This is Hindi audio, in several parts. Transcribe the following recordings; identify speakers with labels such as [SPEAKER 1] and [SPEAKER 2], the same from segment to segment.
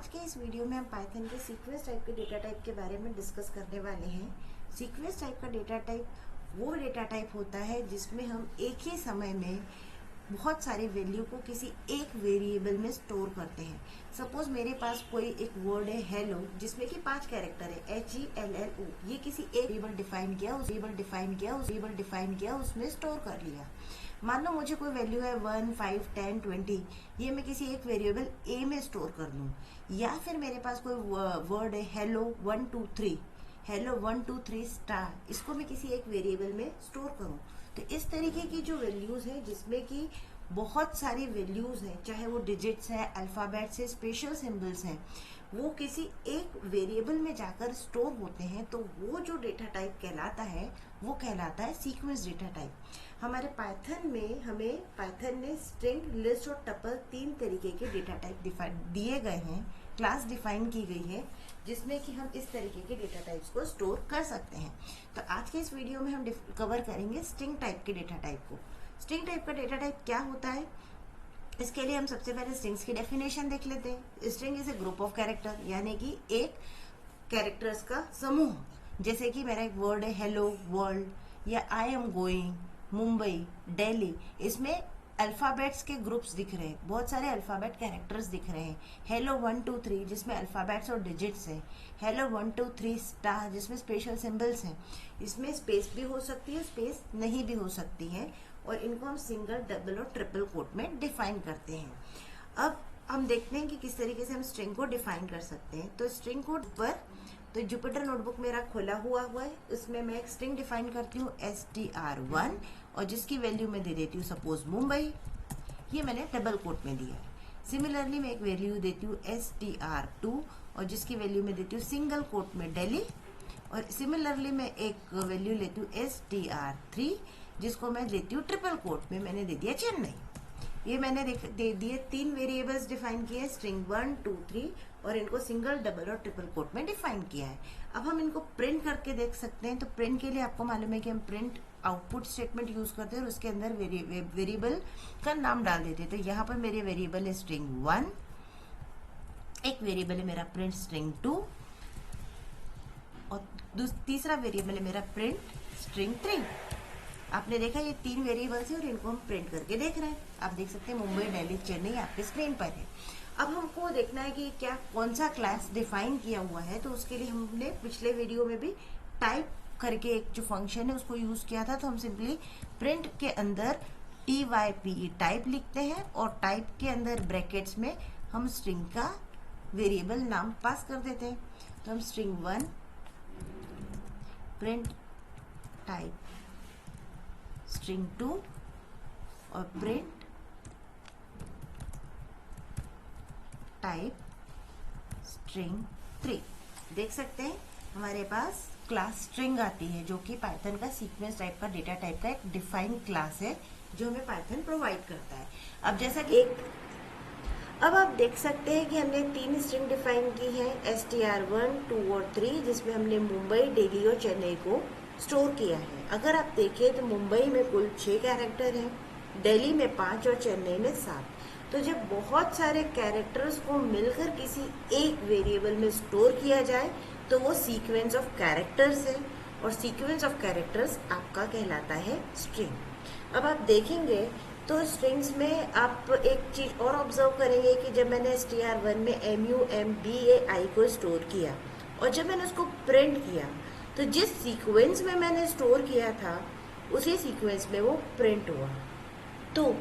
[SPEAKER 1] आज के इस वीडियो में हम पाइथन के सीक्वेंस टाइप के डेटा टाइप के बारे में डिस्कस करने वाले हैं। सीक्वेंस टाइप का डेटा टाइप वो डेटा टाइप होता है जिसमें हम एक ही समय में बहुत सारे वैल्यू को किसी एक वेरिएबल में स्टोर करते हैं। सपोज मेरे पास कोई एक वर्ड है हेलो, जिसमें कि 5 कैरेक्टर है HELLO। ये किसी एक वेरिएबल डिफाइन किया, उसमें स्टोर कर लिया। मान लो मुझे कोई वैल्यू है 1, 5, 10, 20, ये मैं किसी एक वेरिएबल ए में स्टोर कर लूँ। या फिर मेरे पास कोई वर्ड है हेलो 1 2 3, हेलो 1 2 3 स्टार, इसको मैं किसी एक वेरिएबल में स्टोर करूँ। तो इस तरीके की जो वैल्यूज है जिसमें कि बहुत सारी वैल्यूज हैं, चाहे वो डिजिट्स है, अल्फाबेट्स है, स्पेशल सिंबल्स हैं, वो किसी एक वेरिएबल में जाकर स्टोर होते हैं, तो वो जो डेटा टाइप कहलाता है वो कहलाता है सीक्वेंस डेटा टाइप। हमारे पाइथन में हमें पाइथन ने स्ट्रिंग, लिस्ट और टपल 3 तरीके के डेटा टाइप दिए गए हैं, क्लास डिफाइन की गई है, जिसमें कि हम इस तरीके के डेटा टाइप्स को स्टोर कर सकते हैं। तो आज के इस वीडियो में हम कवर करेंगे स्ट्रिंग टाइप के डेटा टाइप को। स्ट्रिंग टाइप का डेटा टाइप क्या होता है, इसके लिए हम सबसे पहले स्ट्रिंग्स की डेफिनेशन देख लेते हैं। String is a group of character, यानी कि एक कैरेक्टर्स का समूह। जैसे कि मेरा एक वर्ड है हेलो वर्ल्ड, या I am going, Mumbai, Delhi, इसमें अल्फाबेट्स के ग्रुप्स दिख रहे हैं, बहुत सारे अल्फाबेट कैरेक्टर्स दिख रहे हैं। हेलो 1 2 3 जिसमें अल्फाबेट्स और डिजिट्स हैं। हेलो 1 2 3 स्टार जिसमें स्पेशल सिंबल्स हैं। इसमें स्पेस भी हो सकती है, स्पेस नहीं भी हो सकती है, और इनको हम सिंगल, डबल और ट्रिपल कोट में डिफाइन करते हैं। अब हम देखते हैं कि किस तरीके से हम स्ट्रिंग को डिफाइन कर सकते हैं। तो स्ट्रिंग कोड पर तो जुपिटर नोटबुक मेरा खुला हुआ है, उसमें मैं एक स्ट्रिंग डिफाइन करती हूँ str1, और जिसकी वैल्यू मैं दे देती हूँ सपोज मुंबई, ये मैंने डबल कोट में दिया है। सिमिलरली मैं एक वैल्यू देती हूँ str2, और जिसकी वैल्यू मैं देती हूँ सिंगल कोट में दिल्ली, और सिमिलरली मैं एक वैल्यू लेती हूँ str3, जिसको मैं देती हूँ ट्रिपल कोट में, मैंने दे दिया चेन्नई। ये मैंने दे दिए 3 वेरिएबल्स डिफाइन किए, स्ट्रिंग 1 2 3, और इनको सिंगल, डबल और ट्रिपल कोट में डिफाइन किया है। अब हम इनको प्रिंट करके देख सकते हैं। तो प्रिंट के लिए आपको मालूम है कि हम प्रिंट आउटपुट स्टेटमेंट यूज करते हैं और उसके अंदर वेरिएबल का नाम डाल देते हैं। तो यहाँ पर मेरे वेरिएबल है स्ट्रिंग 1, एक वेरिएबल है मेरा प्रिंट स्ट्रिंग 2, और तीसरा वेरिएबल है मेरा प्रिंट स्ट्रिंग 3। आपने देखा ये 3 वेरिएबल्स हैं और इनको हम प्रिंट करके देख रहे हैं। आप देख सकते हैं मुंबई, दिल्ली, चेन्नई आपके स्क्रीन पर है। अब हमको देखना है कि क्या कौन सा क्लास डिफाइन किया हुआ है। तो उसके लिए हमने पिछले वीडियो में भी टाइप करके एक जो फंक्शन है उसको यूज किया था। तो हम सिंपली प्रिंट के अंदर type टाइप लिखते हैं, और टाइप के अंदर ब्रैकेट्स में हम स्ट्रिंग का वेरिएबल नाम पास कर देते हैं। तो हम स्ट्रिंग 1 प्रिंट टाइप स्ट्रिंग 2 और प्रिंट टाइप स्ट्रिंग 3। देख सकते हैं हमारे पास क्लास स्ट्रिंग आती है, जो कि पाइथन का सीक्वेंस टाइप का डेटा टाइप का एक डिफाइंड क्लास है जो हमें पाइथन प्रोवाइड करता है। अब जैसा कि अब आप देख सकते हैं कि हमने 3 स्ट्रिंग डिफाइन की है, str1 2 और 3, जिसमें हमने मुंबई, दिल्ली और चेन्नई को स्टोर किया है। अगर आप देखें तो मुंबई में कुल 6 कैरेक्टर हैं, दिल्ली में 5 और चेन्नई में 7। तो जब बहुत सारे कैरेक्टर्स को मिलकर किसी एक वेरिएबल में स्टोर किया जाए तो वो सीक्वेंस ऑफ कैरेक्टर्स है, और सीक्वेंस ऑफ कैरेक्टर्स आपका कहलाता है स्ट्रिंग। अब आप देखेंगे तो स्ट्रिंग्स में आप एक चीज और ऑब्जर्व करेंगे कि जब मैंने str1 में MUMBAI को स्टोर किया, और जब मैंने उसको प्रिंट किया, तो जिस सीक्वेंस में मैंने स्टोर किया था उसी सीक्वेंस में वो प्रिंट हुआ। तो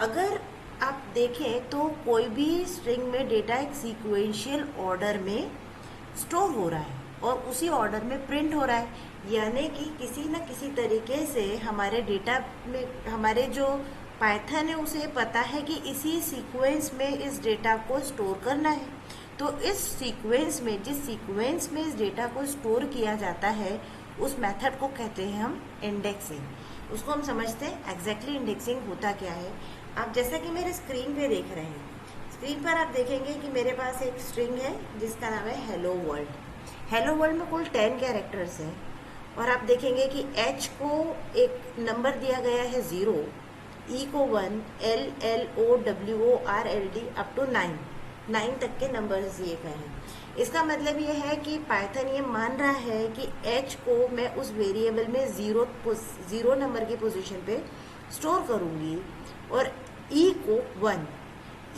[SPEAKER 1] अगर आप देखें तो कोई भी स्ट्रिंग में डेटा एक सीक्वेंशियल ऑर्डर में स्टोर हो रहा है और उसी ऑर्डर में प्रिंट हो रहा है, यानी कि किसी न किसी तरीके से हमारे डेटा में, हमारे जो पाइथन है उसे पता है कि इसी सीक्वेंस में इस डेटा को स्टोर करना है। तो इस सीक्वेंस में, जिस सीक्वेंस में इस डेटा को स्टोर किया जाता है, उस मेथड को कहते हैं हम इंडेक्सिंग। उसको हम समझते हैं एग्जैक्टली इंडेक्सिंग होता क्या है। आप जैसा कि मेरे स्क्रीन पे देख रहे हैं, स्क्रीन पर आप देखेंगे कि मेरे पास एक स्ट्रिंग है जिसका नाम है हेलो वर्ल्ड। हेलो वर्ल्ड में कुल 10 कैरेक्टर्स हैं, और आप देखेंगे कि H को एक नंबर दिया गया है 0, E को 1, L L O W O R L D up to 9, 9 तक के नंबर्स दिए गए हैं। इसका मतलब ये है कि पाइथन ये मान रहा है कि h को मैं उस वेरिएबल में जीरो नंबर की पोजीशन पे स्टोर करूंगी और e को 1।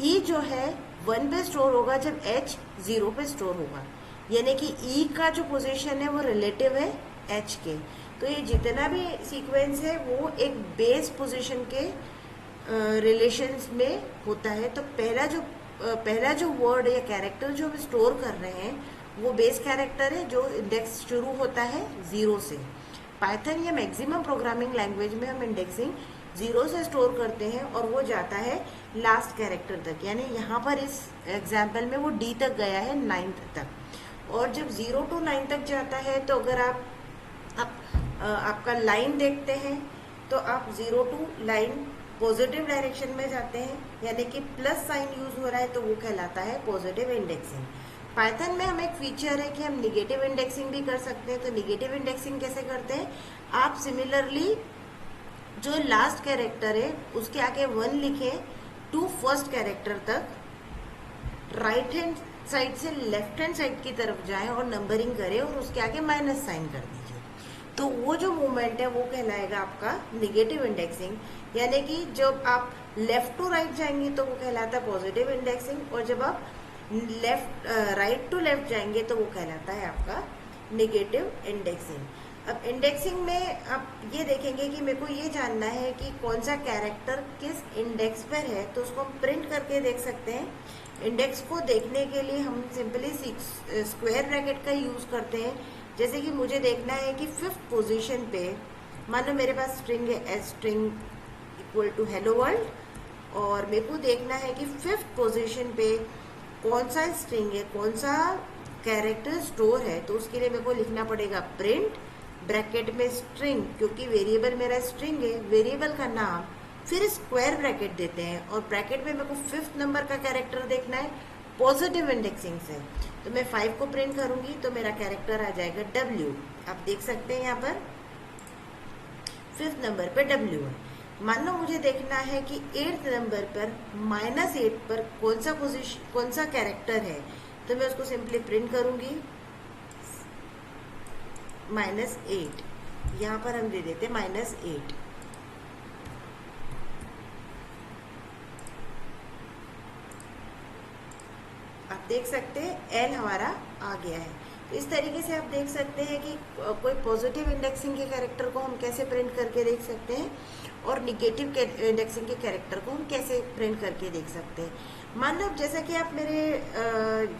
[SPEAKER 1] e जो है 1 पे स्टोर होगा जब h 0 पे स्टोर होगा, यानी कि e का जो पोजीशन है वो रिलेटिव है h के। तो ये जितना भी सीक्वेंस है वो एक बेस पोजीशन के रिलेशंस में होता है। तो पहला जो वर्ड या कैरेक्टर जो हम स्टोर कर रहे हैं वो बेस कैरेक्टर है जो इंडेक्स शुरू होता है 0 से। पाइथन या मैक्सिमम प्रोग्रामिंग लैंग्वेज में हम इंडेक्सिंग 0 से स्टोर करते हैं और वो जाता है लास्ट कैरेक्टर तक, यानी यहाँ पर इस एग्जाम्पल में वो d तक गया है 9th तक। और जब 0 to 9 तक जाता है तो अगर आपका लाइन देखते हैं तो आप 0 to लाइन पॉजिटिव डायरेक्शन में जाते हैं, यानी कि प्लस साइन यूज हो रहा है तो वो कहलाता है पॉजिटिव इंडेक्सिंग। पाइथन में हम एक फीचर है कि हम निगेटिव इंडेक्सिंग भी कर सकते हैं। तो निगेटिव इंडेक्सिंग कैसे करते हैं, आप सिमिलरली जो लास्ट कैरेक्टर है उसके आगे 1 लिखें टू फर्स्ट कैरेक्टर तक, राइट हैंड साइड से लेफ्ट हैंड साइड की तरफ जाएं और नंबरिंग करें और उसके आगे माइनस साइन कर दीजिए। तो वो जो मूवमेंट है वो कहलाएगा आपका निगेटिव इंडेक्सिंग, यानी कि जब आप लेफ्ट टू राइट जाएंगे तो वो कहलाता है पॉजिटिव इंडेक्सिंग, और जब आप राइट टू लेफ्ट जाएंगे तो वो कहलाता है आपका निगेटिव इंडेक्सिंग। अब इंडेक्सिंग में आप ये देखेंगे कि मेरे को ये जानना है कि कौन सा कैरेक्टर किस इंडेक्स पर है, तो उसको हम प्रिंट करके देख सकते हैं। इंडेक्स को देखने के लिए हम सिंपली स्क्वायर ब्रैकेट का यूज करते हैं। जैसे कि मुझे देखना है कि 5th पोजीशन पे, मान लो मेरे पास स्ट्रिंग है S string equal to hello world, और मेरे को देखना है कि 5th पोजीशन पे कौन सा स्ट्रिंग है, कौन सा कैरेक्टर स्टोर है। तो उसके लिए मेरे को लिखना पड़ेगा प्रिंट ब्रैकेट में स्ट्रिंग, क्योंकि वेरिएबल मेरा स्ट्रिंग है, वेरिएबल का नाम, फिर स्क्वायर ब्रैकेट देते हैं और ब्रैकेट में मेरे को 5th नंबर का कैरेक्टर देखना है पॉजिटिव इंडेक्सिंग से। तो मैं 5 को प्रिंट करूंगी तो मेरा कैरेक्टर आ जाएगा W। आप देख सकते हैं यहाँ पर 5th नंबर पे W है। मान लो मुझे देखना है कि 8th नंबर पर -8 पर कौन सा कैरेक्टर है, तो मैं उसको सिंपली प्रिंट करूंगी -8। यहाँ पर हम दे देते -8। आप देख सकते हैं L हमारा आ गया है। तो इस तरीके से आप देख सकते हैं कि कोई पॉजिटिव इंडेक्सिंग के कैरेक्टर को हम कैसे प्रिंट करके देख सकते हैं और निगेटिव इंडेक्सिंग के कैरेक्टर को हम कैसे प्रिंट करके देख सकते हैं। मान लो जैसा कि आप मेरे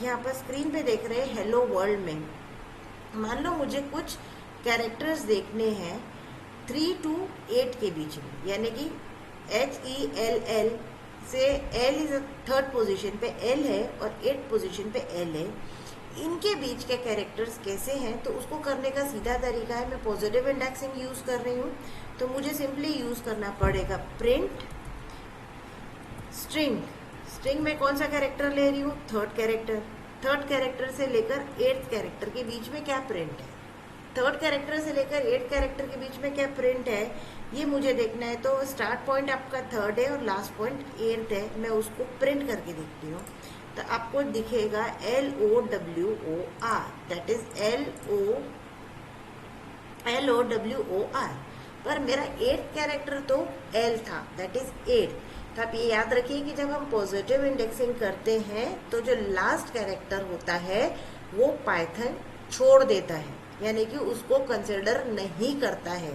[SPEAKER 1] यहाँ पर स्क्रीन पे देख रहे हैं हेलो वर्ल्ड में, मान लो मुझे कुछ कैरेक्टर्स देखने हैं 3 to 8 के बीच में, यानी कि HELL से L इज 3rd पोजीशन पे L है और 8th पोजीशन पे L है। इनके बीच के कैरेक्टर्स कैसे हैं, तो उसको करने का सीधा तरीका है, मैं पॉजिटिव इंडेक्सिंग यूज कर रही हूँ तो मुझे सिंपली यूज करना पड़ेगा प्रिंट स्ट्रिंग। स्ट्रिंग में कौन सा कैरेक्टर ले रही हूँ, 3rd कैरेक्टर से लेकर 8th कैरेक्टर के बीच में क्या प्रिंट है, 3rd कैरेक्टर से लेकर 8th कैरेक्टर के बीच में क्या प्रिंट है, ये मुझे देखना है। तो स्टार्ट पॉइंट आपका 3rd है और लास्ट पॉइंट 8th है, मैं उसको प्रिंट करके देखती हूँ। तो आपको दिखेगा LOWOR, दैट इज LOWOR, पर मेरा 8th कैरेक्टर तो L था, दैट इज 8। तो आप ये याद रखिए कि जब हम पॉजिटिव इंडेक्सिंग करते हैं तो जो लास्ट कैरेक्टर होता है वो पाइथन छोड़ देता है, यानी कि उसको कंसिडर नहीं करता है।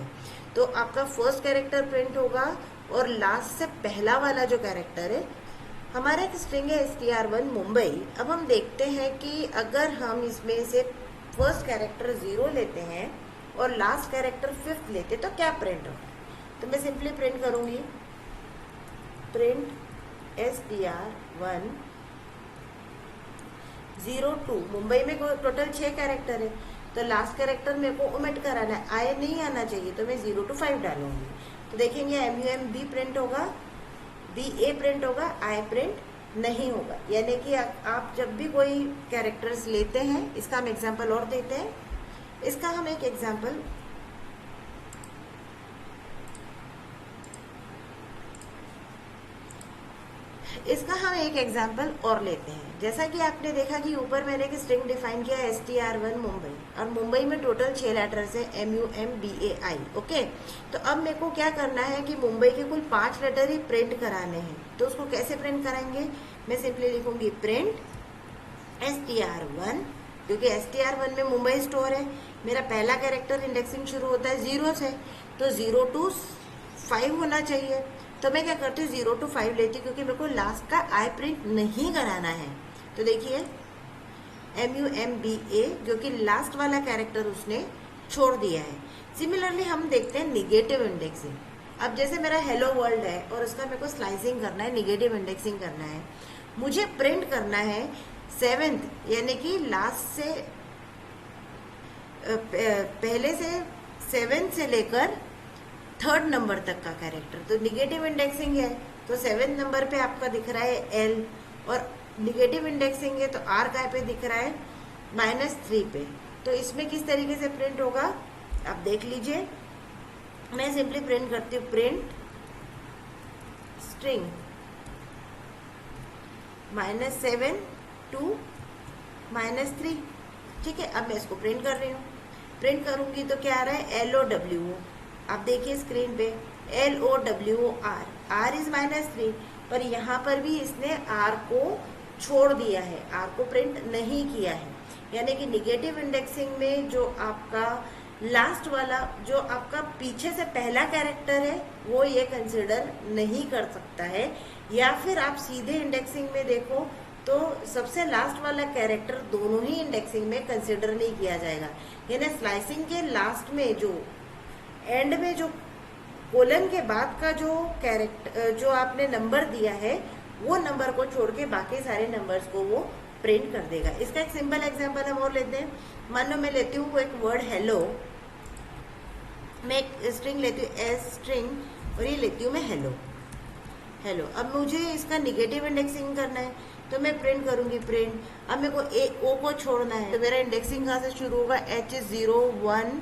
[SPEAKER 1] तो आपका फर्स्ट कैरेक्टर प्रिंट होगा और लास्ट से पहला वाला जो कैरेक्टर है, हमारा एक स्ट्रिंग है str1 मुंबई। अब हम देखते हैं कि अगर हम इसमें से फर्स्ट कैरेक्टर 0 लेते हैं और लास्ट कैरेक्टर 5th लेते तो क्या प्रिंट होगा। तो मैं सिंपली प्रिंट करूंगी प्रिंट str1 02। मुंबई में टोटल 6 कैरेक्टर है तो लास्ट कैरेक्टर मेरे को ओमिट कराना है, आई नहीं आना चाहिए, तो मैं 0 to 5 डालूंगी। तो देखेंगे MUMB प्रिंट होगा, BA प्रिंट होगा, I प्रिंट नहीं होगा। यानी कि आप जब भी कोई कैरेक्टर्स लेते हैं, इसका हम एग्जांपल और देते हैं। इसका हम एक एग्जांपल इसका हम एक एग्जांपल और लेते हैं। जैसा कि आपने देखा कि ऊपर मैंने एक स्ट्रिंग डिफाइन किया STR1 मुंबई, और मुंबई में टोटल 6 लेटर्स है MUMBAI। ओके, तो अब मेरे को क्या करना है कि मुंबई के कुल 5 लेटर ही प्रिंट कराने हैं। तो उसको कैसे प्रिंट कराएंगे? मैं सिंपली लिखूंगी प्रिंट STR1, क्योंकि STR1 में मुंबई स्टोर है। मेरा पहला कैरेक्टर इंडेक्सिंग शुरू होता है 0 से, तो 0 to 5 होना चाहिए। तो मैं क्या करती हूँ 0 to 5 लेती हूँ, क्योंकि मेरे को लास्ट का आई प्रिंट नहीं कराना है। तो देखिए MUMBA, जो कि लास्ट वाला कैरेक्टर उसने छोड़ दिया है। सिमिलरली हम देखते हैं निगेटिव इंडेक्सिंग। अब जैसे मेरा हेलो वर्ल्ड है और उसका मेरे को स्लाइसिंग करना है, निगेटिव इंडेक्सिंग करना है, मुझे प्रिंट करना है 7th, यानी कि लास्ट से पहले से 7th से लेकर 3rd नंबर तक का कैरेक्टर। तो निगेटिव इंडेक्सिंग है तो 7th नंबर पे आपका दिख रहा है L, और निगेटिव इंडेक्सिंग है तो R का पे दिख रहा है -3 पे। तो इसमें किस तरीके से प्रिंट होगा आप देख लीजिए। मैं सिंपली प्रिंट करती हूँ प्रिंट स्ट्रिंग -7 to -3। ठीक है, अब मैं इसको प्रिंट कर रही हूँ। प्रिंट करूंगी तो क्या आ रहा है LOWO। आप देखिए स्क्रीन पे LOWR, R इज -3, पर यहाँ पर भी इसने R को छोड़ दिया है, R को प्रिंट नहीं किया है। यानी कि निगेटिव इंडेक्सिंग में जो आपका लास्ट वाला, जो आपका पीछे से पहला कैरेक्टर है, वो ये कंसिडर नहीं कर सकता है। या फिर आप सीधे इंडेक्सिंग में देखो तो सबसे लास्ट वाला कैरेक्टर दोनों ही इंडेक्सिंग में कंसिडर नहीं किया जाएगा। यानी स्लाइसिंग के लास्ट में जो एंड में जो कोलन के बाद का जो कैरेक्टर, जो आपने नंबर दिया है, वो नंबर को छोड़ के बाकी सारे नंबर्स को वो प्रिंट कर देगा। इसका एक सिंपल एग्जांपल हम और लेते हैं। मान लो मैं लेती हूँ एक वर्ड हेलो, मैं एक स्ट्रिंग लेती हूँ S स्ट्रिंग, और ये लेती हूँ मैं हेलो। हेलो, अब मुझे इसका निगेटिव इंडेक्सिंग करना है तो मैं प्रिंट करूंगी प्रिंट। अब मेरे को O को छोड़ना है, तो मेरा इंडेक्सिंग कहाँ से शुरू होगा? H 0 1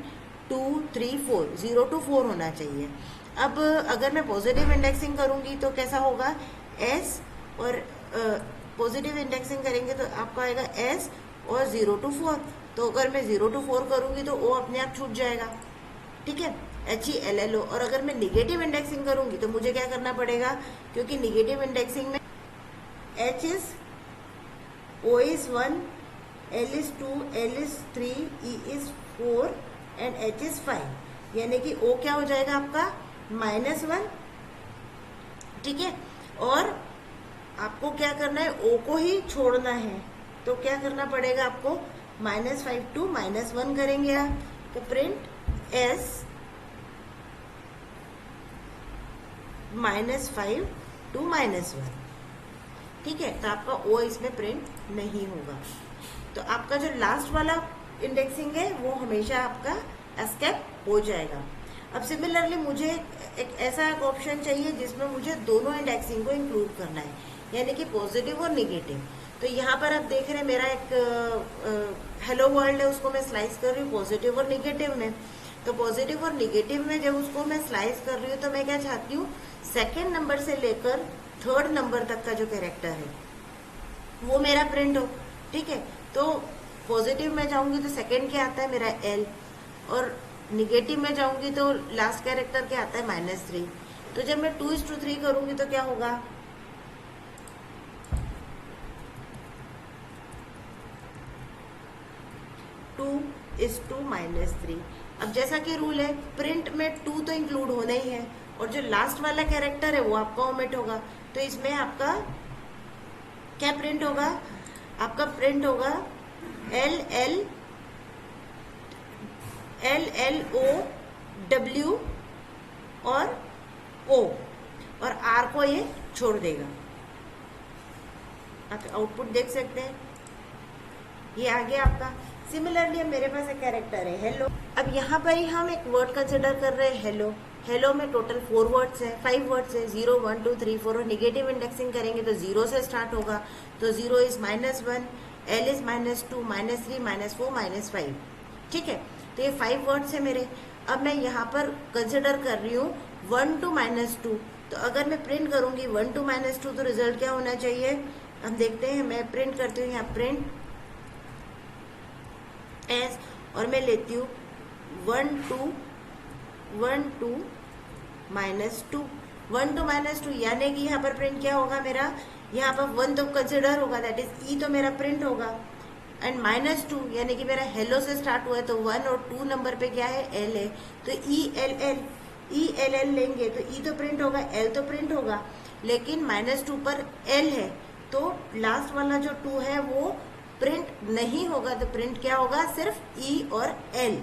[SPEAKER 1] 2 3 4, 0 to 4 होना चाहिए। अब अगर मैं पॉजिटिव इंडेक्सिंग करूंगी तो कैसा होगा? S, और पॉजिटिव इंडेक्सिंग करेंगे तो आपका आएगा S और 0 to 4। तो अगर मैं 0 to 4 करूंगी तो O अपने आप छूट जाएगा। ठीक है, HELLO। और अगर मैं निगेटिव इंडेक्सिंग करूंगी तो मुझे क्या करना पड़ेगा? क्योंकि निगेटिव इंडेक्सिंग में O is 1, L is 2, L is 3, E is 4 and H is 5, यानी कि O क्या हो जाएगा आपका? -1। ठीक है, और आपको क्या करना है? O को ही छोड़ना है, तो क्या करना पड़ेगा आपको? -5 to -1 करेंगे आप। तो प्रिंट S -5 to -1। ठीक है, तो आपका O इसमें प्रिंट नहीं होगा। तो आपका जो लास्ट वाला इंडेक्सिंग है वो हमेशा आपका एस्केप हो जाएगा। अब सिमिलरली मुझे एक ऐसा एक ऑप्शन चाहिए जिसमें मुझे दोनों इंडेक्सिंग को इंक्लूड करना है, यानी कि पॉजिटिव और निगेटिव। तो यहाँ पर आप देख रहे हैं मेरा एक हेलो वर्ल्ड है, उसको मैं स्लाइस कर रही हूँ पॉजिटिव और निगेटिव में। तो पॉजिटिव और निगेटिव में जब उसको मैं स्लाइस कर रही हूँ तो मैं क्या चाहती हूँ? 2nd नंबर से लेकर 3rd नंबर तक का जो कैरेक्टर है वो मेरा प्रिंट हो। ठीक है, तो पॉजिटिव में जाऊंगी तो 2nd क्या आता है? मेरा L, और निगेटिव में जाऊंगी तो लास्ट कैरेक्टर क्या आता है? -3। तो जब मैं 2:3 करूंगी तो क्या होगा? -3। अब जैसा कि रूल है प्रिंट में 2 तो इंक्लूड होना ही है, और जो लास्ट वाला कैरेक्टर है वो आपका ओमिट होगा। तो इसमें आपका क्या प्रिंट होगा? आपका प्रिंट होगा LLOW और O, और R को ये छोड़ देगा। आप आउटपुट देख सकते हैं, ये आ गया आपका। सिमिलरली अब मेरे पास एक कैरेक्टर है हेलो। अब यहाँ पर ही हम एक वर्ड कंसिडर कर रहे हैं हेलो। हेलो में टोटल 4 वर्ड्स है, 5 वर्ड्स है, 0 1 2 3 4, और निगेटिव इंडेक्सिंग करेंगे तो 0 से स्टार्ट होगा। तो 0 इज -1, L इज -2, -3, -4, -5। ठीक है, तो ये 5 वर्ड्स है मेरे। अब मैं यहाँ पर कंसिडर कर रही हूँ 1 to -2, तो अगर मैं प्रिंट करूंगी 1 2 -2 तो रिजल्ट क्या होना चाहिए, हम देखते हैं। मैं प्रिंट करती हूँ यहाँ प्रिंट एस, और मैं लेती हूँ 1 2 -2 1 2 -2, यानी कि यहाँ पर प्रिंट क्या होगा मेरा, यहाँ पर 1 तो कंसिडर होगा, दैट इज ई तो मेरा प्रिंट होगा, एंड -2 यानी कि मेरा हेलो से स्टार्ट हुआ है, तो 1 और 2 नंबर पे क्या है, एल है, तो ई एल एल लेंगे तो ई तो प्रिंट होगा, एल तो प्रिंट होगा, लेकिन -2 पर एल है, तो लास्ट वाला जो 2 है वो प्रिंट नहीं होगा, तो प्रिंट क्या होगा, सिर्फ ई और एल।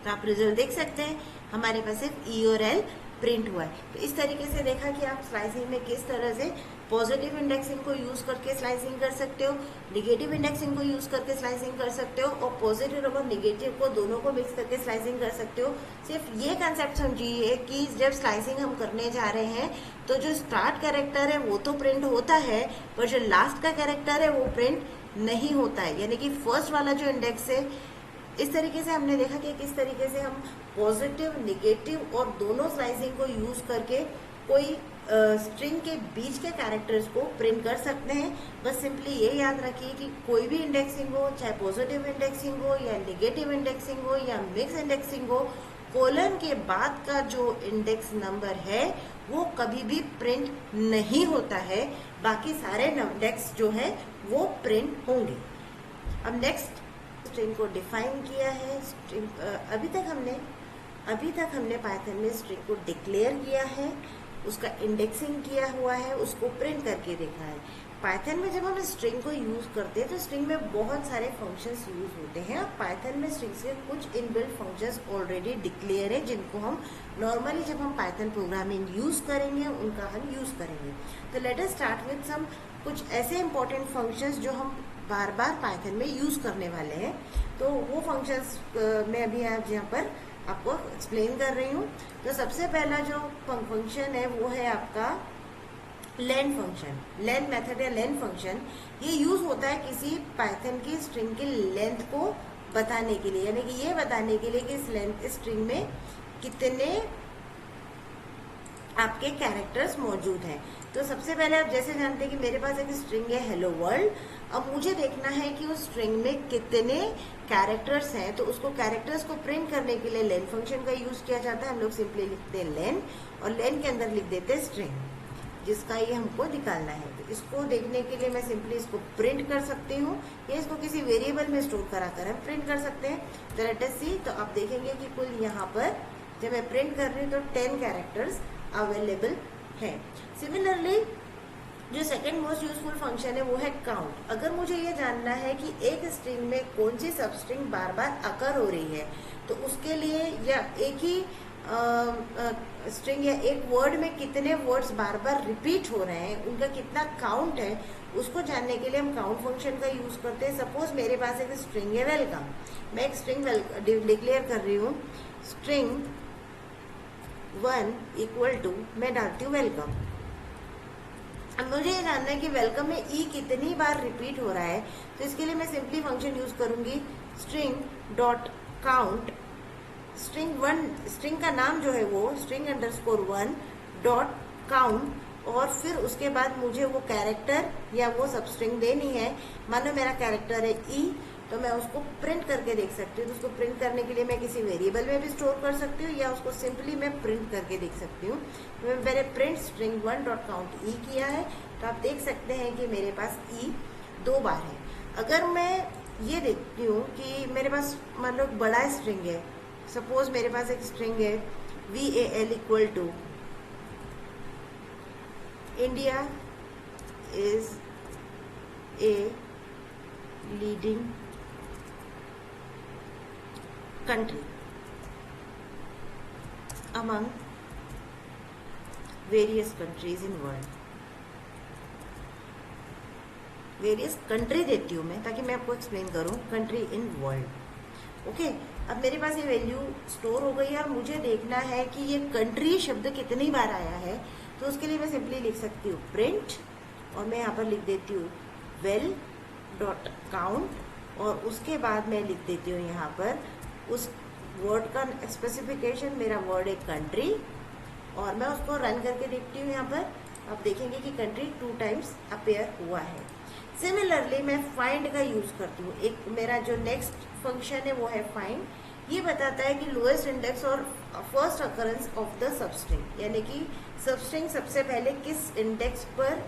[SPEAKER 1] तो आप रिजल्ट देख सकते हैं, हमारे पास सिर्फ ई और एल प्रिंट हुआ है। तो इस तरीके से देखा कि आप स्लाइसिंग में किस तरह से पॉजिटिव इंडेक्सिंग को यूज करके स्लाइसिंग कर सकते हो, निगेटिव इंडेक्सिंग को यूज करके स्लाइसिंग कर सकते हो, और पॉजिटिव और निगेटिव को दोनों को मिक्स करके स्लाइसिंग कर सकते हो। सिर्फ ये कंसेप्ट समझिए कि जब स्लाइसिंग हम करने जा रहे हैं तो जो स्टार्ट कैरेक्टर है वो तो प्रिंट होता है, पर जो लास्ट का कैरेक्टर है वो प्रिंट नहीं होता है, यानी कि फर्स्ट वाला जो इंडेक्स है। इस तरीके से हमने देखा कि किस तरीके से हम पॉजिटिव, निगेटिव और दोनों स्लाइसिंग को यूज करके कोई स्ट्रिंग के बीच के कैरेक्टर्स को प्रिंट कर सकते हैं। बस सिंपली ये याद रखिए कि कोई भी इंडेक्सिंग हो, चाहे पॉजिटिव इंडेक्सिंग हो या निगेटिव इंडेक्सिंग हो या मिक्स इंडेक्सिंग हो, कोलन के बाद का जो इंडेक्स नंबर है वो कभी भी प्रिंट नहीं होता है, बाकी सारे इंडेक्स जो है वो प्रिंट होंगे। अब नेक्स्ट स्ट्रिंग को डिफाइन किया है। स्ट्रिंग अभी तक हमने पाइथन में स्ट्रिंग को डिक्लेयर किया है, उसका इंडेक्सिंग किया हुआ है, उसको प्रिंट करके देखा है। पाइथन में जब हम स्ट्रिंग को यूज करते हैं तो स्ट्रिंग में बहुत सारे फंक्शंस यूज होते हैं, और पाइथन में स्ट्रिंग से कुछ इनबिल्ट फंक्शंस ऑलरेडी डिक्लेयर है, जिनको हम नॉर्मली जब हम पाइथन प्रोग्रामिंग यूज करेंगे उनका हम यूज करेंगे। तो let us start with some कुछ ऐसे इंपॉर्टेंट फंक्शंस जो हम बार बार पाइथन में यूज करने वाले हैं। तो वो फंक्शंस मैं अभी आज यहाँ पर आपको एक्सप्लेन कर रही हूँ। तो सबसे पहला जो फंक्शन है वो है आपका लेन फंक्शन। लेन मेथड या लेन फंक्शन ये यूज होता है किसी पाइथन की स्ट्रिंग की लेंथ को बताने के लिए, यानी कि ये बताने के लिए कि इस स्ट्रिंग में कितने आपके कैरेक्टर्स मौजूद हैं। तो सबसे पहले आप जैसे जानते हैं कि मेरे पास एक स्ट्रिंग है हेलो वर्ल्ड, अब मुझे देखना है कि उस स्ट्रिंग में कितने कैरेक्टर्स हैं, तो उसको कैरेक्टर्स को प्रिंट करने के लिए लेन फंक्शन का यूज किया जाता है। हम लोग सिंपली लिखते हैं लेन, और लेन के अंदर लिख देते हैं स्ट्रिंग जिसका ये हमको निकालना है। तो इसको देखने के लिए मैं सिंपली इसको प्रिंट कर सकती हूँ, या इसको किसी वेरिएबल में स्टोर कराकर हम प्रिंट कर सकते हैं। तो लेट अस सी, तो आप देखेंगे कि कुल यहाँ पर जब मैं प्रिंट कर रही हूँ तो 10 कैरेक्टर्स अवेलेबल है। सिमिलरली जो सेकेंड मोस्ट यूजफुल फंक्शन है वो है काउंट। अगर मुझे ये जानना है कि एक स्ट्रिंग में कौन सी सब स्ट्रिंग बार बार अकर हो रही है, तो उसके लिए या एक ही स्ट्रिंग या एक वर्ड में कितने वर्ड्स बार बार रिपीट हो रहे हैं, उनका कितना काउंट है, उसको जानने के लिए हम काउंट फंक्शन का यूज करते हैं। सपोज मेरे पास एक स्ट्रिंग है वेलकम, मैं एक स्ट्रिंग डिक्लेयर कर रही हूँ, स्ट्रिंग 1 इक्वल टू मैं डालती हूँ वेलकम। अब मुझे ये जानना है कि वेलकम में ई कितनी बार रिपीट हो रहा है, तो इसके लिए मैं सिंपली फंक्शन यूज करूंगी स्ट्रिंग डॉट काउंट। स्ट्रिंग का नाम जो है वो स्ट्रिंग अंडरस्कोर 1 डॉट काउंट, और फिर उसके बाद मुझे वो कैरेक्टर या वो सब स्ट्रिंग देनी है। मानो मेरा कैरेक्टर है ई, तो मैं उसको प्रिंट करके देख सकती हूँ। तो उसको प्रिंट करने के लिए मैं किसी वेरिएबल में भी स्टोर कर सकती हूँ, या उसको सिंपली मैं प्रिंट करके देख सकती हूँ। तो मैंने प्रिंट स्ट्रिंग 1 डॉट काउंट ई किया है, तो आप देख सकते हैं कि मेरे पास ई 2 बार है। अगर मैं ये देखती हूँ कि मेरे पास मतलब बड़ा स्ट्रिंग है, सपोज मेरे पास एक स्ट्रिंग है VAL equal to India is a leading country among various countries in world। Various country देती हूँ मैं ताकि मैं आपको एक्सप्लेन करूँ, कंट्री इन वर्ल्ड। ओके, अब मेरे पास ये वैल्यू स्टोर हो गई है और मुझे देखना है कि ये कंट्री शब्द कितनी बार आया है। तो उसके लिए मैं सिंपली लिख सकती हूँ प्रिंट, और मैं यहाँ पर लिख देती हूँ वेल डॉट काउंट, और उसके बाद मैं लिख देती हूँ यहाँ पर उस वर्ड का स्पेसिफिकेशन, मेरा वर्ड है कंट्री, और मैं उसको रन करके देखती हूँ। यहाँ पर आप देखेंगे कि कंट्री 2 टाइम्स अपेयर हुआ है। सिमिलरली मैं फाइंड का यूज करती हूँ। एक मेरा जो नेक्स्ट फंक्शन है वो है फाइंड। ये बताता है कि लोएस्ट इंडेक्स और first occurrence of the substring, यानी कि सबस्ट्रिंग सबसे पहले किस इंडेक्स पर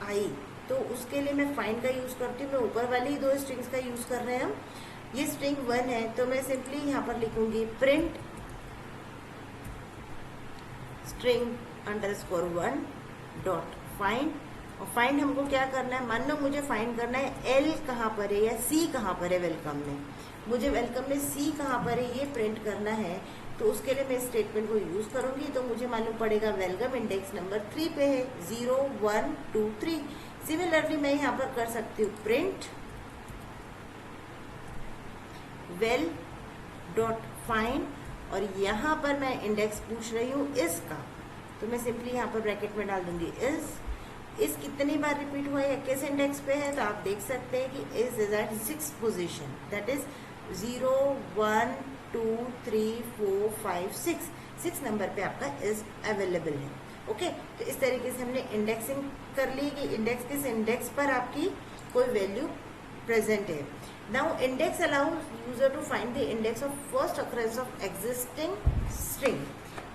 [SPEAKER 1] आई, तो उसके लिए मैं फाइंड का यूज करती हूँ। मैं ऊपर वाली 2 स्ट्रिंग्स का यूज कर रहे हैं हम। ये स्ट्रिंग 1 है, तो मैं सिंपली यहाँ पर लिखूंगी print string underscore 1 dot find. और फाइंड हमको क्या करना है, मान लो मुझे फाइंड करना है एल कहाँ पर है या सी कहाँ पर है वेलकम में। मुझे वेलकम में सी कहाँ पर है ये प्रिंट करना है, तो उसके लिए मैं इस स्टेटमेंट को यूज करूंगी। तो मुझे मालूम पड़ेगा वेलकम इंडेक्स नंबर 3 पे है, 0 1 2 3। सिमिलरली मैं यहाँ पर कर सकती हूँ प्रिंट वेल डॉट फाइंड, और यहाँ पर मैं इंडेक्स पूछ रही हूँ इसका, तो मैं सिंपली यहाँ पर ब्रैकेट में डाल दूंगी इस कितनी बार रिपीट हुआ है, किस इंडेक्स पे है, तो आप देख सकते हैं कि is at 6th position, that is 0 1 2 3 4 5 6 number पे आपका इज अवेलेबल है। ओके, तो इस तरीके से हमने इंडेक्सिंग कर ली कि इंडेक्स किस इंडेक्स पर आपकी कोई वैल्यू प्रेजेंट है। Now index allows user to find the index of first occurrence of existing string,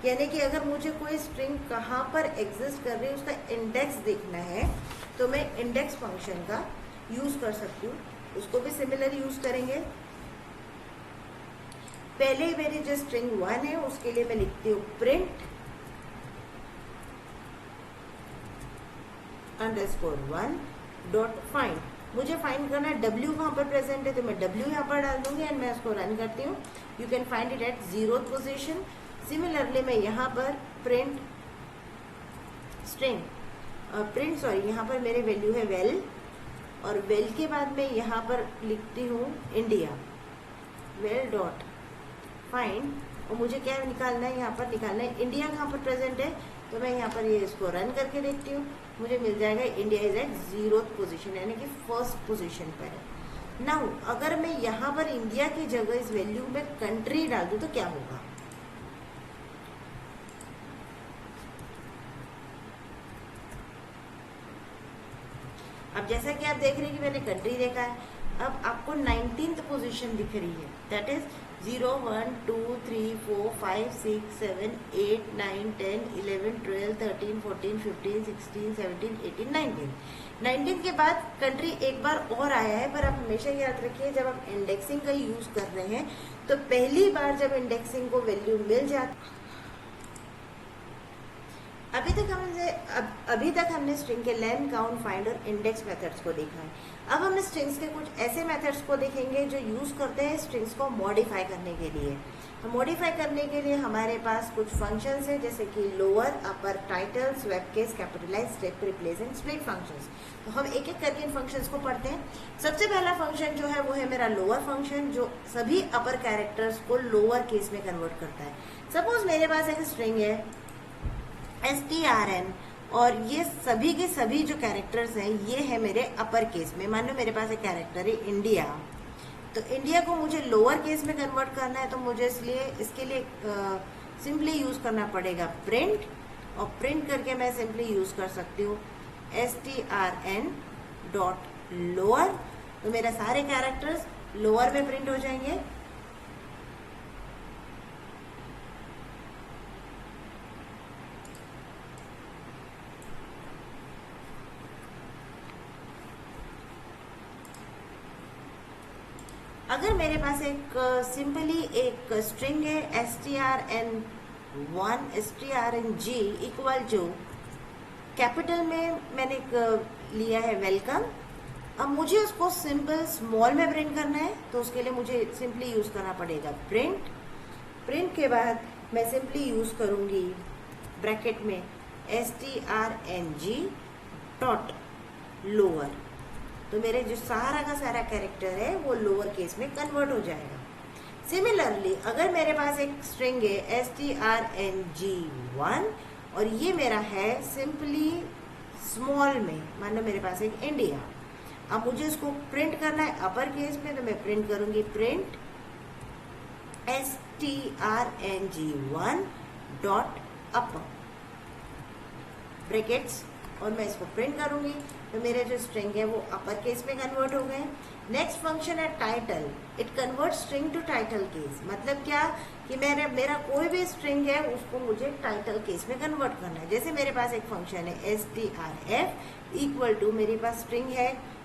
[SPEAKER 1] यानी कि अगर मुझे कोई स्ट्रिंग कहाँ पर एग्जिस्ट कर रही है उसका इंडेक्स देखना है, तो मैं इंडेक्स फंक्शन का यूज कर सकती हूँ। उसको भी सिमिलर यूज करेंगे। पहले मेरी जो स्ट्रिंग 1 है उसके लिए मैं लिखती हूँ प्रिंट अंडरस्कोर 1 डॉट फाइंड। मुझे फाइंड करना है W कहाँ पर प्रेजेंट है, तो मैं W यहाँ पर डाल दूंगी एंड मैं उसको रन करती हूँ। You can find it at 0th position. Similarly मैं यहाँ पर प्रिंट यहाँ पर मेरे वैल्यू है वेल, और वेल के बाद मैं यहाँ पर लिखती हूँ इंडिया वेल डॉट फाइंड, और मुझे क्या निकालना है, यहाँ पर निकालना है इंडिया कहाँ पर प्रेजेंट है, तो मैं यहाँ पर ये इसको रन करके देखती हूँ। मुझे मिल जाएगा India is eight 0th position, यानी कि फर्स्ट पोजीशन पर है। नाउ अगर मैं यहाँ पर इंडिया की जगह इस वैल्यू में कंट्री डाल दूँ तो क्या होगा, अब जैसा कि आप देख रहे हैं कि मैंने कंट्री देखा है, अब आपको 19th पोजीशन दिख रही है, दैट इज 0 1 2 3 4 5 6 7 8 9 10 11 12 13 14 15 16 17 18 19 के बाद कंट्री एक बार और आया है। पर आप हमेशा याद रखिए जब आप इंडेक्सिंग का यूज कर रहे हैं तो पहली बार जब इंडेक्सिंग को वैल्यू मिल जाती, अभी तक हमने स्ट्रिंग के लेन, काउंट, फाइंड और इंडेक्स मेथड्स को देखा है। अब हम स्ट्रिंग्स के कुछ ऐसे मेथड्स को देखेंगे जो यूज करते हैं स्ट्रिंग्स को मॉडिफाई करने के लिए। तो मॉडिफाई करने के लिए हमारे पास कुछ फंक्शंस हैं, जैसे कि lower, upper, title, swap case, capitalize, step, replace and split functions. तो हम एक एक करके इन फंक्शंस को पढ़ते हैं। सबसे पहला फंक्शन जो है वो है मेरा लोअर फंक्शन, जो सभी अपर कैरेक्टर्स को लोअर केस में कन्वर्ट करता है। सपोज मेरे पास एक स्ट्रिंग है strn, और ये सभी के सभी जो कैरेक्टर्स हैं ये है मेरे अपर केस में। मान लो मेरे पास एक कैरेक्टर है इंडिया, तो इंडिया को मुझे लोअर केस में कन्वर्ट करना है, तो मुझे इसके लिए सिंपली यूज करना पड़ेगा प्रिंट, और प्रिंट करके मैं सिंपली यूज कर सकती हूँ strn डॉट लोअर, तो मेरे सारे कैरेक्टर्स लोअर में प्रिंट हो जाएंगे। अगर मेरे पास एक सिंपली एक स्ट्रिंग है strn1 strng इक्वल जो कैपिटल में मैंने लिया है वेलकम, अब मुझे उसको सिंपल स्मॉल में प्रिंट करना है, तो उसके लिए मुझे सिंपली यूज करना पड़ेगा प्रिंट के बाद मैं सिंपली यूज करूंगी ब्रैकेट में strng डॉट लोअर, तो मेरे जो सारा का सारा कैरेक्टर है वो लोअर केस में कन्वर्ट हो जाएगा। सिमिलरली अगर मेरे पास एक स्ट्रिंग है strng1 और ये मेरा है सिंपली स्मॉल में, मान लो मेरे पास एक इंडिया, अब मुझे इसको प्रिंट करना है अपर केस में, तो मैं प्रिंट करूंगी प्रिंट strng1 डॉट अपर ब्रैकेट्स, और मैं इसको प्रिंट करूंगी तो मेरे जो स्ट्रिंग है वो अपर केस में कन्वर्ट हो गए। नेक्स्ट फंक्शन है title, it convert string to title case. मतलब क्या कि मेरा कोई भी स्ट्रिंग है उसको मुझे टाइटल केस में कन्वर्ट करना है। जैसे मेरे पास एक फंक्शन है strf इक्वल टू, मेरे पास स्ट्रिंग है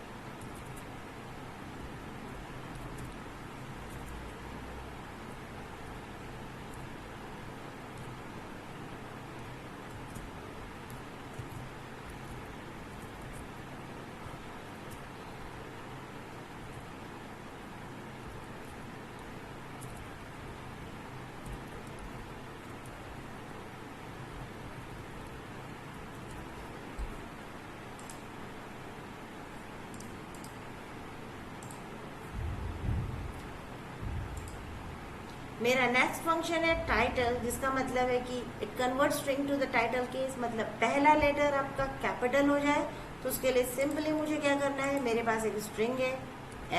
[SPEAKER 1] मेरा नेक्स्ट फंक्शन है टाइटल, जिसका मतलब है कि it convert string to the title case. मतलब पहला लेटर आपका कैपिटल हो जाए तो उसके लिए सिंपली मुझे क्या करना है, मेरे पास एक स्ट्रिंग है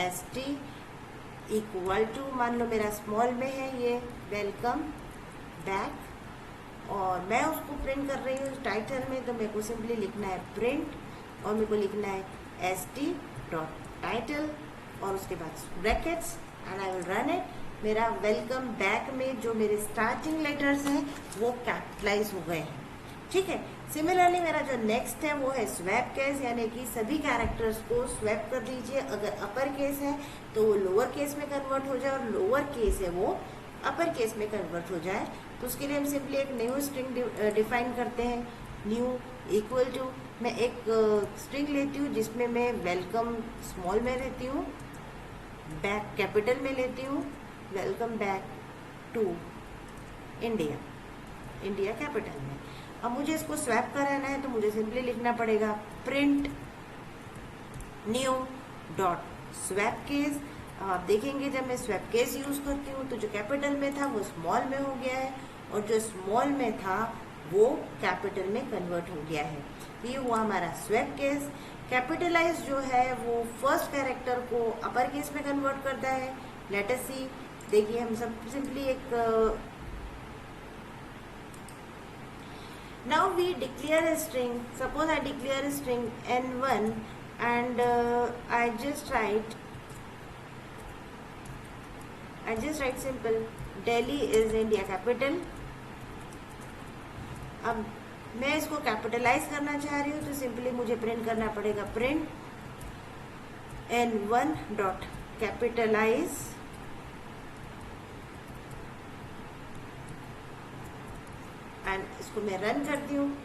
[SPEAKER 1] st इक्वल टू, मान लो मेरा स्मॉल में है ये वेलकम बैक, और मैं उसको प्रिंट कर रही हूँ टाइटल में, तो मेरे को सिंपली लिखना है प्रिंट, और मेरे को लिखना है st डॉट टाइटल और उसके बाद brackets and I will run it. मेरा वेलकम बैक में जो मेरे स्टार्टिंग लेटर्स हैं वो कैपिटलाइज हो गए हैं। ठीक है, सिमिलरली मेरा जो नेक्स्ट है वो है स्वैप केस, यानी कि सभी कैरेक्टर्स को स्वैप कर लीजिए। अगर अपर केस है तो वो लोअर केस में कन्वर्ट हो जाए, और लोअर केस है वो अपर केस में कन्वर्ट हो जाए। तो उसके लिए हम सिंपली एक न्यू स्ट्रिंग डिफाइन करते हैं, न्यू इक्वल टू, मैं एक स्ट्रिंग लेती हूँ जिसमें मैं वेलकम स्मॉल में लेती हूँ, बैक कैपिटल में लेती हूँ, welcome back to India, India capital में। अब मुझे इसको स्वैप कराना है तो मुझे सिंपली लिखना पड़ेगा print new dot swap case. आप देखेंगे जब मैं स्वैप केस यूज करती हूँ तो जो कैपिटल में था वो स्मॉल में हो गया है, और जो स्मॉल में था वो कैपिटल में कन्वर्ट हो गया है। ये हुआ हमारा स्वैप केस। कैपिटलाइज जो है वो फर्स्ट कैरेक्टर को अपर केस में कन्वर्ट करता है। लेट अस सी, देखिए हम सब सिंपली एक now we declare a string, suppose I declare a string n1 and I just write simple Delhi is India capital। अब मैं इसको कैपिटलाइज करना चाह रही हूँ तो सिंपली मुझे प्रिंट करना पड़ेगा print n1 dot capitalise and इसको मैं रन करती हूँ।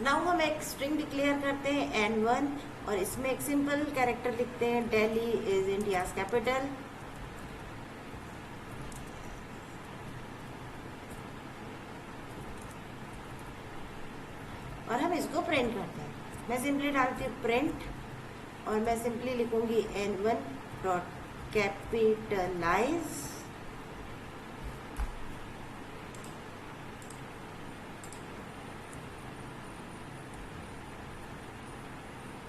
[SPEAKER 1] नाउ हम एक स्ट्रिंग डिक्लेयर करते हैं n1 और इसमें एक सिंपल कैरेक्टर लिखते हैं दिल्ली इज इंडिया कैपिटल। और हम इसको प्रिंट करते हैं। मैं सिंपली डालती हूँ प्रिंट और मैं सिंपली लिखूंगी n1 डॉट कैपिटलाइज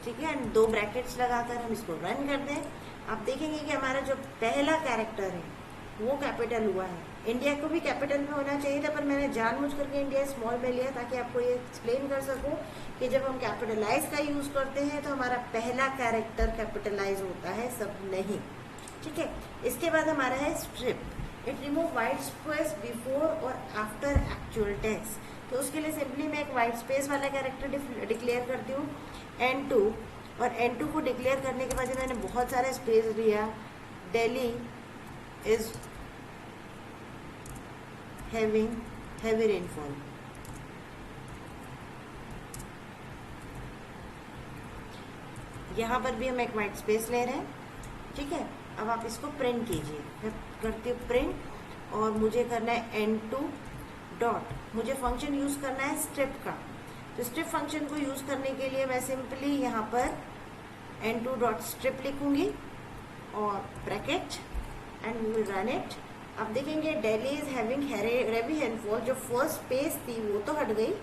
[SPEAKER 1] ठीक है, एंड दो ब्रैकेट्स लगाकर हम इसको रन कर दें। आप देखेंगे कि हमारा जो पहला कैरेक्टर है वो कैपिटल हुआ है। इंडिया को भी कैपिटल में होना चाहिए था, पर मैंने जानबूझ करके इंडिया स्मॉल में लिया ताकि आपको ये एक्सप्लेन कर सकूं कि जब हम कैपिटलाइज का यूज करते हैं तो हमारा पहला कैरेक्टर कैपिटलाइज होता है, सब नहीं। ठीक है, इसके बाद हमारा है strip, it remove white space before और आफ्टर एक्चुअल टेक्स्ट। तो उसके लिए सिंपली मैं एक वाइट स्पेस वाला कैरेक्टर डिक्लेयर करती हूँ n2, और n2 को डिक्लेयर करने के बाद मैंने बहुत सारा स्पेस दिया, Delhi is having heavy rainfall. यहाँ पर भी हम एक वाइट स्पेस ले रहे हैं। ठीक है, अब आप इसको प्रिंट कीजिए। मैं करती हूँ प्रिंट और मुझे करना है n2 डॉट, मुझे फंक्शन यूज करना है स्ट्रिप का। तो स्ट्रिप फंक्शन को यूज करने के लिए मैं सिंपली यहाँ पर n2 डॉट स्ट्रिप लिखूंगी और bracket and we will run it. अब देखेंगे Delhi is having heavy rainfall, जो फर्स्ट स्पेस थी वो तो हट गई।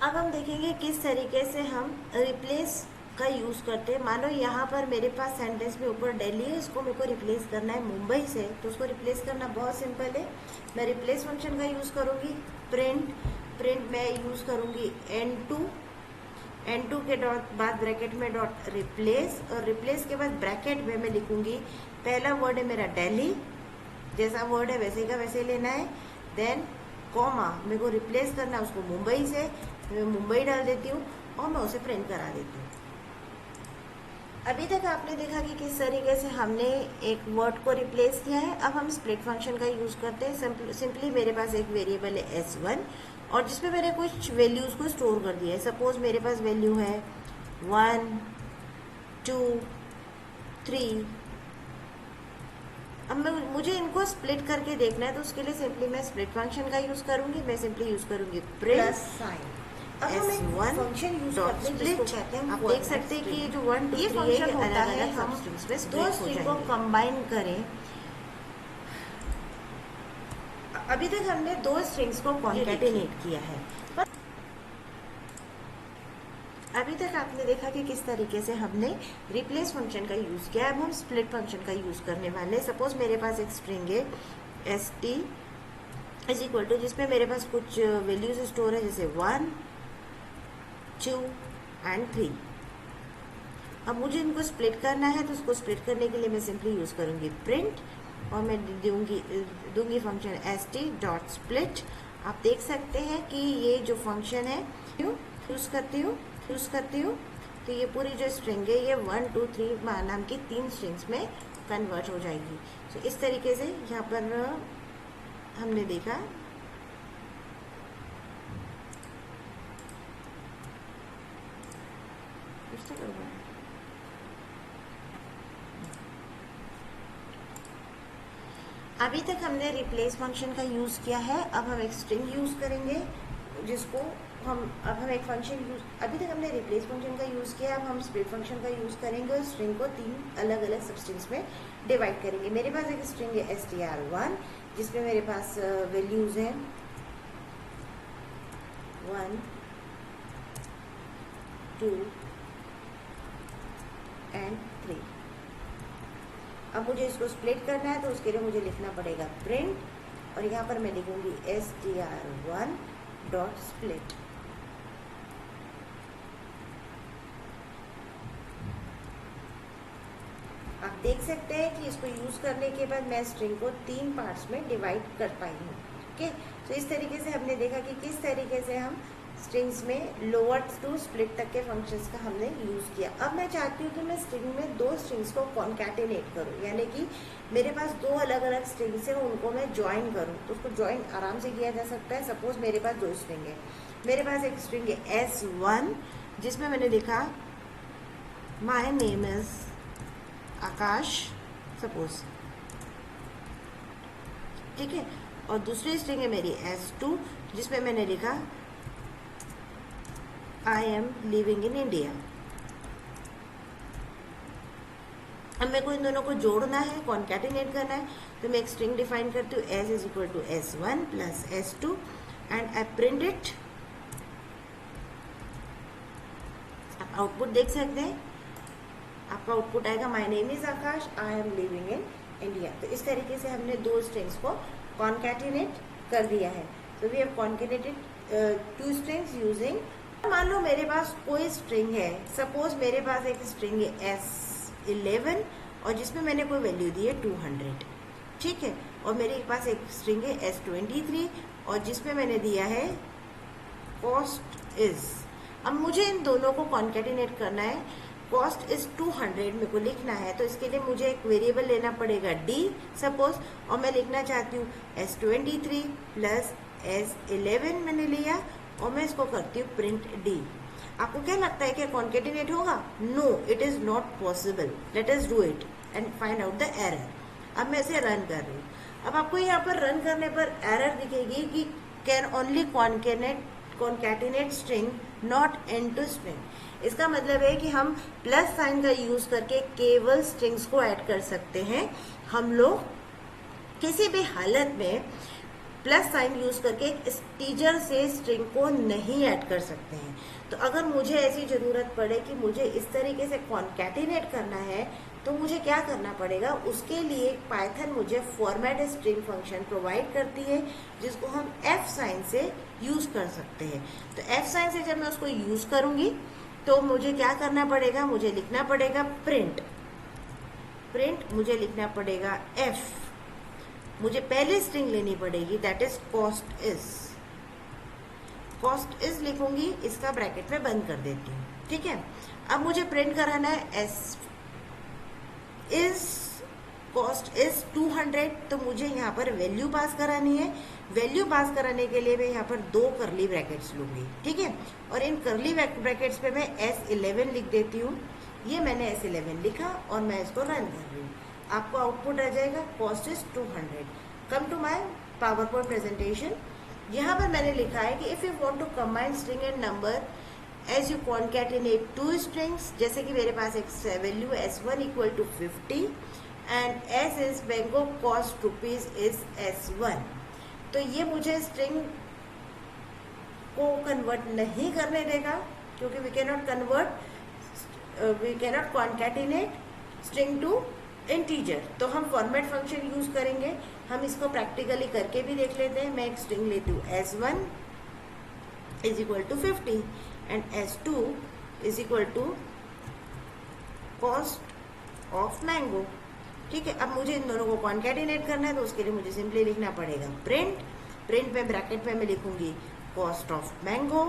[SPEAKER 1] अब हम देखेंगे किस तरीके से हम रिप्लेस का यूज करते हैं। मानो यहाँ पर मेरे पास सेंटेंस में ऊपर दिल्ली है, इसको मेरे को रिप्लेस करना है मुंबई से, तो उसको रिप्लेस करना बहुत सिंपल है। मैं रिप्लेस फंक्शन का यूज करूंगी। प्रिंट मैं यूज करूंगी n2 के डॉट बाद ब्रैकेट में डॉट रिप्लेस, और रिप्लेस के बाद ब्रैकेट में मैं लिखूंगी पहला वर्ड है मेरा दिल्ली, जैसा वर्ड है वैसे का वैसे लेना है। देन कॉमा मेरे को रिप्लेस करना है उसको मुंबई से, मैं मुंबई डाल देती हूँ और मैं उसे प्रिंट करा देती हूँ। अभी तक आपने देखा कि किस तरीके से हमने एक वर्ड को रिप्लेस किया है। अब हम स्प्लिट फंक्शन का यूज करते हैं। सिंपली मेरे पास एक वेरिएबल है s1 और जिसमें मैंने कुछ वैल्यूज को स्टोर कर दिया है। सपोज मेरे पास वैल्यू है 1 2 3। अब मुझे इनको स्प्लिट करके देखना है, तो उसके लिए सिंपली मैं स्प्लिट फंक्शन का यूज करूंगी। मैं सिंपली यूज करूंगी प्रिंट साइन। अब हम एक फंक्शन यूज करते हैं जिसको कहते हैं, आप देख सकते हैं कि ये जो 1 2 3 है अलग अलग सबस्ट्रिंग्स में दो स्ट्रिंग को कंबाइन करें। अभी तक हमने दो स्ट्रिंग्स को कॉन्कैटिनेट किया है। अभी तक आपने देखा कि किस तरीके से हमने रिप्लेस फंक्शन का यूज किया। अब हम स्प्लिट फंक्शन का यूज करने वाले हैं। सपोज मेरे पास एक स्ट्रिंग है st इज इक्वल टू, जिसमें मेरे पास कुछ वैल्यूज स्टोर है जैसे 1 2 एंड 3। अब मुझे इनको स्प्लिट करना है, तो उसको स्प्लिट करने के लिए मैं सिंपली यूज करूंगी प्रिंट और मैं दूंगी फंक्शन st.split। आप देख सकते हैं कि ये जो फंक्शन है यूज करती हूँ तो ये पूरी जो स्ट्रिंग है ये 1 2 3 नाम की 3 स्ट्रिंग्स में कन्वर्ट हो जाएगी। तो इस तरीके से यहाँ पर हमने देखा अभी तक हमने रिप्लेस फंक्शन का यूज किया है। अब हम एक स्ट्रिंग यूज करेंगे जिसको अब हम एक फंक्शन यूज, अभी तक हमने रिप्लेस फंक्शन का यूज किया, अब हम स्प्लिट फंक्शन का यूज करेंगे और स्ट्रिंग को 3 अलग अलग सबस्ट्रिंग्स में डिवाइड करेंगे। मेरे पास एक स्ट्रिंग है str1 जिसमें मेरे पास वैल्यूज हैं 1 2 एंड 3। अब मुझे इसको स्प्लिट करना है, तो उसके लिए मुझे लिखना पड़ेगा प्रिंट और यहाँ पर मैं लिखूंगी str1 डॉट स्प्लिट। आप देख सकते हैं कि इसको यूज करने के बाद मैं स्ट्रिंग को 3 पार्ट्स में डिवाइड कर पाई हूँ। ओके, तो इस तरीके से हमने देखा कि किस तरीके से हम स्ट्रिंग्स में लोअर टू स्प्लिट तक के फंक्शंस का हमने यूज किया। अब मैं चाहती हूँ कि मैं स्ट्रिंग में 2 स्ट्रिंग्स को कॉन्कैटिनेट करूँ, यानी कि मेरे पास 2 अलग अलग स्ट्रिंग्स हैं, उनको मैं ज्वाइन करूँ। तो उसको ज्वाइन आराम से किया जा सकता है। सपोज मेरे पास 2 स्ट्रिंग है। मेरे पास एक स्ट्रिंग है s1 जिसमें मैंने लिखा my name is Akash suppose, ठीक है। और दूसरी स्ट्रिंग है मेरी s2 जिसमें मैंने लिखा आई एम लिविंग इन इंडिया। अब मेरे को इन दोनों को जोड़ना है, कॉन्कैटिनेट करना है, तो मैं एक स्ट्रिंग डिफाइन करती हूँ s is equal to s1 plus s2 and I print it. आप आउटपुट देख सकते हैं, आपका आउटपुट आएगा my name is Akash, I am living in India. तो इस तरीके से हमने 2 स्ट्रिंग्स को कॉन्कैटिनेट कर दिया है। तो वी हैव कॉन्कैटिनेटेड 2 स्ट्रिंग्स यूजिंग, मान लो मेरे पास कोई स्ट्रिंग है। सपोज मेरे पास एक स्ट्रिंग है s11 और जिसमें मैंने कोई वैल्यू दी है 200, ठीक है। और मेरे पास एक स्ट्रिंग है s23 और जिसमें मैंने दिया है कॉस्ट इज। अब मुझे इन दोनों को कॉन्कैटिनेट करना है। कॉस्ट इज 200 मेरे को लिखना है, तो इसके लिए मुझे एक वेरिएबल लेना पड़ेगा d सपोज, और मैं लिखना चाहती हूँ s23 प्लस s11 मैंने लिया और मैं इसको करती हूँ प्रिंट d। आपको क्या लगता है कि कॉन्कैटिनेट होगा? No, it is not possible. Let us do it and find out the error. अब मैं इसे रन कर रही हूँ। अब आपको यहाँ पर रन करने पर एरर दिखेगी कि can only concatenate concatenate string not into string. इसका मतलब है कि हम प्लस साइन का यूज करके केवल स्ट्रिंग्स को ऐड कर सकते हैं। हम लोग किसी भी हालत में प्लस साइन यूज करके इंटीजर से स्ट्रिंग को नहीं ऐड कर सकते हैं। तो अगर मुझे ऐसी जरूरत पड़े कि मुझे इस तरीके से कॉन्कैटिनेट करना है तो मुझे क्या करना पड़ेगा, उसके लिए पाइथन मुझे फॉर्मेट स्ट्रिंग फंक्शन प्रोवाइड करती है जिसको हम एफ साइन से यूज कर सकते हैं। तो एफ साइन से जब मैं उसको यूज करूंगी तो मुझे क्या करना पड़ेगा, मुझे लिखना पड़ेगा प्रिंट मुझे लिखना पड़ेगा एफ, मुझे पहली स्ट्रिंग लेनी पड़ेगी दैट इज कॉस्ट इज लिखूंगी, इसका ब्रैकेट में बंद कर देती हूँ। ठीक है, अब मुझे प्रिंट कराना है एस इज कॉस्ट इज 200, तो मुझे यहाँ पर वैल्यू पास करानी है। वैल्यू पास कराने के लिए मैं यहाँ पर 2 कर्ली ब्रैकेट्स लूंगी। ठीक है, और इन कर्ली ब्रैकेट्स पे मैं S11 लिख देती हूँ। ये मैंने S11 लिखा और मैं इसको रन कर रही हूँ। आपको आउटपुट आ जाएगा cost is 200। Come to my power point presentation. यहाँ पर मैंने लिखा है कि if you want to combine string and number as you concatenate 2 strings, जैसे कि मेरे पास एक value S1 equal to 50 and S is mango cost rupees is S1। तो ये मुझे स्ट्रिंग को कन्वर्ट नहीं करने देगा क्योंकि we cannot concatenate string to integer. तो हम फॉर्मेट फंक्शन यूज करेंगे। हम इसको प्रैक्टिकली करके भी देख लेते हैं। मैं एक स्ट्रिंग लेती हूँ S1 is equal to 50 and S2 is equal to cost of mango. ठीक है, अब मुझे इन दोनों को कॉन्कैटिनेट करना है तो उसके लिए मुझे सिंपली लिखना पड़ेगा प्रिंट में ब्रैकेट में मैं लिखूंगी कॉस्ट ऑफ मैंगो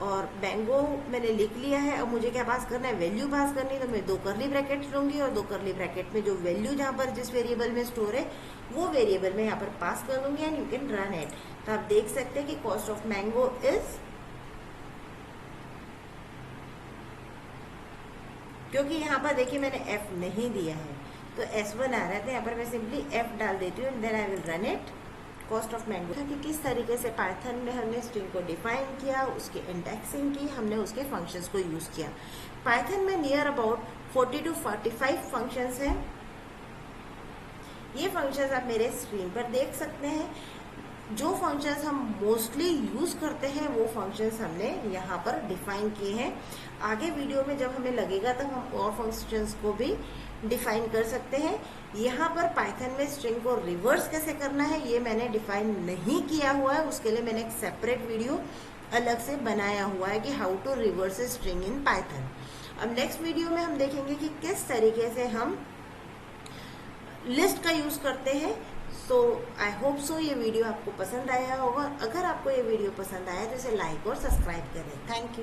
[SPEAKER 1] और मैंगो मैंने लिख लिया है। अब मुझे क्या पास करना है, वैल्यू पास करनी है। तो मैं 2 कर्ली ब्रैकेट लूंगी और 2 कर्ली ब्रैकेट में जो वैल्यू जहाँ पर जिस वेरिएबल में स्टोर है वो वेरिएबल में यहाँ पर पास कर दूंगी and you can run it. तो आप देख सकते हैं कि कॉस्ट ऑफ मैंगो इज, क्योंकि यहाँ पर देखिए मैंने एफ नहीं दिया है तो S1 आ रहा है, तो यहाँ पर मैं सिंपली एफ डाल देती हूँ and then I will run it. Cost of mango कि किस तरीके से पाइथन में हमने स्ट्रिंग को डिफाइन किया, उसकी इंडेक्सिंग की, हमने उसके फंक्शंस को यूज किया। पाइथन में नियर अबाउट 40 to 45 फंक्शंस हैं। ये फंक्शंस आप मेरे स्क्रीन पर देख सकते हैं। जो फंक्शंस हम मोस्टली यूज करते हैं वो फंक्शंस हमने यहाँ पर डिफाइन किए हैं। आगे वीडियो में जब हमें लगेगा तब हम और फंक्शंस को भी डिफाइन कर सकते हैं। यहाँ पर पाइथन में स्ट्रिंग को रिवर्स कैसे करना है ये मैंने डिफाइन नहीं किया हुआ है, उसके लिए मैंने एक सेपरेट वीडियो अलग से बनाया हुआ है कि how to reverse a string in python. अब नेक्स्ट वीडियो में हम देखेंगे कि किस तरीके से हम लिस्ट का यूज करते हैं। सो आई होप सो ये वीडियो आपको पसंद आया होगा। अगर आपको ये वीडियो पसंद आया तो इसे लाइक और सब्सक्राइब करें। Thank you.